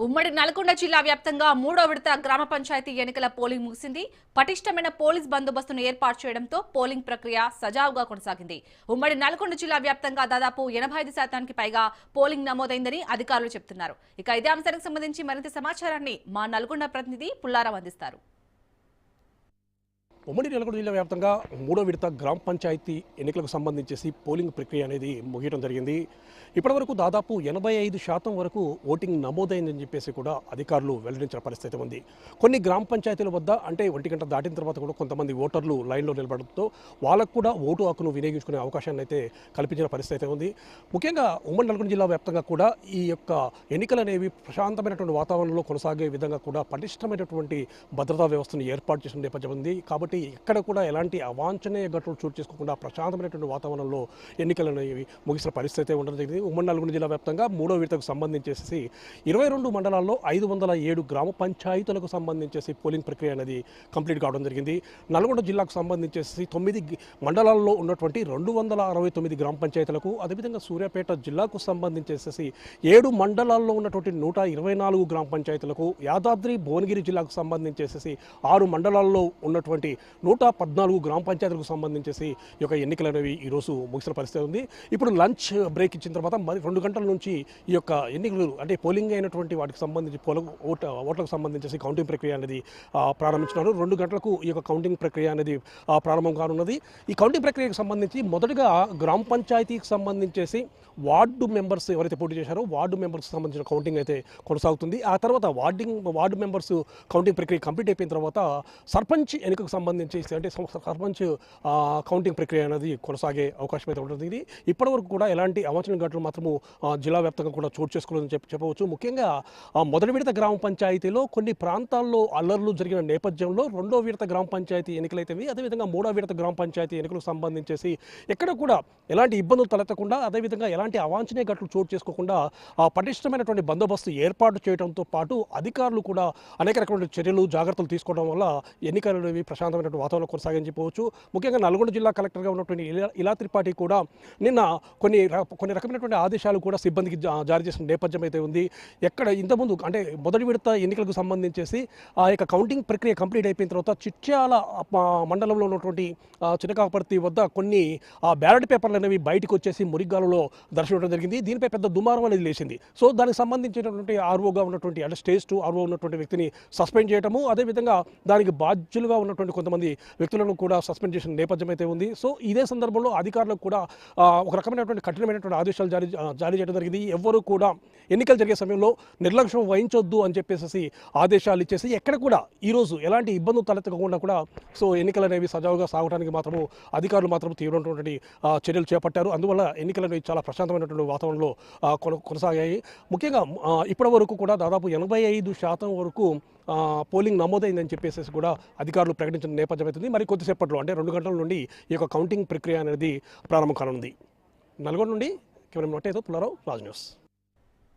ఉమ్మడి నల్గొండ జిల్లా వ్యాప్తంగా మూడో విడత గ్రామ పంచాయతీ ఎన్నికల పోలింగ్ ముగిసింది. పటిష్టమైన పోలీస్ బందోబస్తును ఏర్పాటు చేయడంతో పోలింగ్ ప్రక్రియ సజావుగా కొనసాగింది. ఉమ్మడి నల్గొండ జిల్లా వ్యాప్తంగా దాదాపు 85% పైగా పోలింగ్ నమోదైందని అధికారులు చెబుతున్నారు. ఇక ఇదే అంశానికి సంబంధించి మరింత సమాచారాన్ని మా నల్గొండ ప్రతినిధి పుల్లారావు అందిస్తారు. ఉమ్మడి నల్గొండ జిల్లా వ్యాప్తంగా మూడో విడత గ్రామ పంచాయతీ ఎన్నికలకు సంబంధించి పోలింగ్ ప్రక్రియ అనేది ముగియడం జరిగింది. ఇప్పటివరకు దాదాపు 85% వరకు ఓటింగ్ నమోదైందని చెప్పేసి కూడా అధికారులు వెల్లడించిన పరిస్థితి ఉంది. కొన్ని గ్రామ పంచాయతీల వద్ద అంటే 1 గంట దాటిన తర్వాత కూడా కొంతమంది ఓటర్లు లైన్లో నిలబడడంతో వాళ్ళకు కూడా ఓటు హక్కును వినియోగించుకునే అవకాశాన్ని అయితే కల్పించిన పరిస్థితి ఉంది. ముఖ్యంగా ఉమ్మడి నల్గొండ జిల్లా వ్యాప్తంగా కూడా ఈ యొక్క ఎన్నికలు అనేవి ప్రశాంతమైనటువంటి వాతావరణంలో కొనసాగే విధంగా కూడా పటిష్టమైనటువంటి భద్రతా వ్యవస్థను ఏర్పాటు చేసిన నేపథ్యం ఉంది. కాబట్టి ఇక్కడ కూడా ఎలాంటి అవాంఛనీయ ఘటనలు చోటు చేసుకోకుండా ప్రశాంతమైనటువంటి వాతావరణంలో ఎన్నికలు అనేవి ముగిసిన పరిస్థితి ఉండడం జరిగింది. ఉమ్మడి నల్గొండ జిల్లా వ్యాప్తంగా మూడో విడతకు సంబంధించేసి 22 మండలాల్లో 507 గ్రామ పంచాయతీలకు సంబంధించేసి పోలింగ్ ప్రక్రియ అనేది కంప్లీట్ కావడం జరిగింది. నల్గొండ జిల్లాకు సంబంధించేసి 9 మండలాల్లో ఉన్నటువంటి 269 గ్రామ పంచాయతీలకు, అదేవిధంగా సూర్యాపేట జిల్లాకు సంబంధించేసి 7 మండలాల్లో ఉన్నటువంటి 124 గ్రామ పంచాయతీలకు, యాదాద్రి భువనగిరి జిల్లాకు సంబంధించేసి 6 మండలాల్లో ఉన్నటువంటి 114 గ్రామ పంచాయతీలకు సంబంధించేసి ఈ యొక్క ఎన్నికలు అనేవి ఈరోజు ముగిసిన పరిస్థితి ఉంది. ఇప్పుడు లంచ్ బ్రేక్ ఇచ్చిన తర్వాత మరి 2 గంటల నుంచి ఈ యొక్క ఎన్నికలు అంటే పోలింగ్ అయినటువంటి వాటికి సంబంధించి ఓట్లకు సంబంధించి కౌంటింగ్ ప్రక్రియ అనేది ప్రారంభించినారు. 2 గంటలకు ఈ యొక్క కౌంటింగ్ ప్రక్రియ అనేది ప్రారంభం కానున్నది. ఈ కౌంటింగ్ ప్రక్రియకు సంబంధించి మొదటగా గ్రామ పంచాయతీకి సంబంధించేసి వార్డు మెంబర్స్ ఎవరైతే పోటీ చేశారో వార్డు మెంబర్స్కి సంబంధించిన కౌంటింగ్ అయితే కొనసాగుతుంది. ఆ తర్వాత వార్డు మెంబర్స్ కౌంటింగ్ ప్రక్రియ కంప్లీట్ అయిపోయిన తర్వాత సర్పంచ్ ఎన్నికకు సంబంధించి అంటే సర్పంచ్ కౌంటింగ్ ప్రక్రియ అనేది కొనసాగే అవకాశం అయితే ఉంటుంది. ఇది ఇప్పటివరకు కూడా ఎలాంటి అవాంఛనీయ ఘటనలు మాత్రము జిల్లా వ్యాప్తంగా కూడా చోటు చేసుకోవాలని చెప్పవచ్చు. ముఖ్యంగా మొదటి విడత గ్రామ పంచాయతీలో కొన్ని ప్రాంతాల్లో అల్లర్లు జరిగిన నేపథ్యంలో రెండో విడత గ్రామ పంచాయతీ ఎన్నికలైతేవి, అదేవిధంగా మూడో విడత గ్రామ పంచాయతీ ఎన్నికలకు సంబంధించేసి ఎక్కడ కూడా ఎలాంటి ఇబ్బందులు తలెత్తకుండా, అదేవిధంగా ఎలాంటి అవాంఛనీయ ఘటనలు చోటు చేసుకోకుండా పటిష్టమైనటువంటి బందోబస్తు ఏర్పాటు చేయడంతో పాటు అధికారులు కూడా అనేక రకమైన చర్యలు జాగ్రత్తలు తీసుకోవడం వల్ల ఎన్నికలు అనేవి ప్రశాంతమైనటువంటి వాతావరణం కొనసాగని చెప్పవచ్చు. ముఖ్యంగా నల్గొండ జిల్లా కలెక్టర్గా ఉన్నటువంటి ఇలా త్రిపాఠి కూడా నిన్న కొన్ని రకమైనటువంటి ఆదేశాలు కూడా సిబ్బందికి జారీ చేసిన నేపథ్యం అయితే ఉంది. ఎక్కడ ఇంతకుముందు అంటే మొదటి విడత ఎన్నికలకు సంబంధించేసి ఆ యొక్క కౌంటింగ్ ప్రక్రియ కంప్లీట్ అయిపోయిన తర్వాత చిట్యాల మండలంలో ఉన్నటువంటి చినకాపర్తి వద్ద కొన్ని బ్యాలెట్ పేపర్లు అనేవి బయటకు వచ్చేసి మురిగాలలో దర్శనం జరిగింది. దీనిపై పెద్ద దుమారం అనేది లేచింది. సో దానికి సంబంధించినటువంటి ఆర్ఓగా ఉన్నటువంటి అంటే స్టేజ్ 2 ఆర్ఓ ఉన్నటువంటి వ్యక్తిని సస్పెండ్ చేయడము, అదేవిధంగా దానికి బాధ్యులుగా ఉన్నటువంటి కొంతమంది వ్యక్తులను కూడా సస్పెండ్ చేసిన నేపథ్యం అయితే ఉంది. సో ఇదే సందర్భంలో అధికారులకు కూడా ఒక రకమైనటువంటి కఠినమైనటువంటి ఆదేశాలు జారీ చేయడం జరిగింది. ఎవరు కూడా ఎన్నికలు జరిగే సమయంలో నిర్లక్ష్యం వహించొద్దు అని చెప్పేసి ఆదేశాలు ఇచ్చేసి ఎక్కడ కూడా ఈరోజు ఎలాంటి ఇబ్బందులు తలెత్తకుండా కూడా సో ఎన్నికలు అనేవి సజావుగా సాగడానికి మాత్రము అధికారులు మాత్రం తీవ్రమైనటువంటి చర్యలు చేపట్టారు. అందువల్ల ఎన్నికలు అనేవి చాలా ప్రశాంతమైనటువంటి వాతావరణంలో కొనసాగాయి. ముఖ్యంగా ఇప్పటి వరకు కూడా దాదాపు 85% వరకు పోలింగ్ నమోదైందని చెప్పేసి కూడా అధికారులు ప్రకటించిన నేపథ్యం అవుతుంది. మరి కొద్దిసేపట్లో అంటే 2 గంటల నుండి ఈ యొక్క కౌంటింగ్ ప్రక్రియ అనేది ప్రారంభం కానుంది. నల్గొండ నుండి కెమెరా పుల్లారావు, రాజ్ న్యూస్.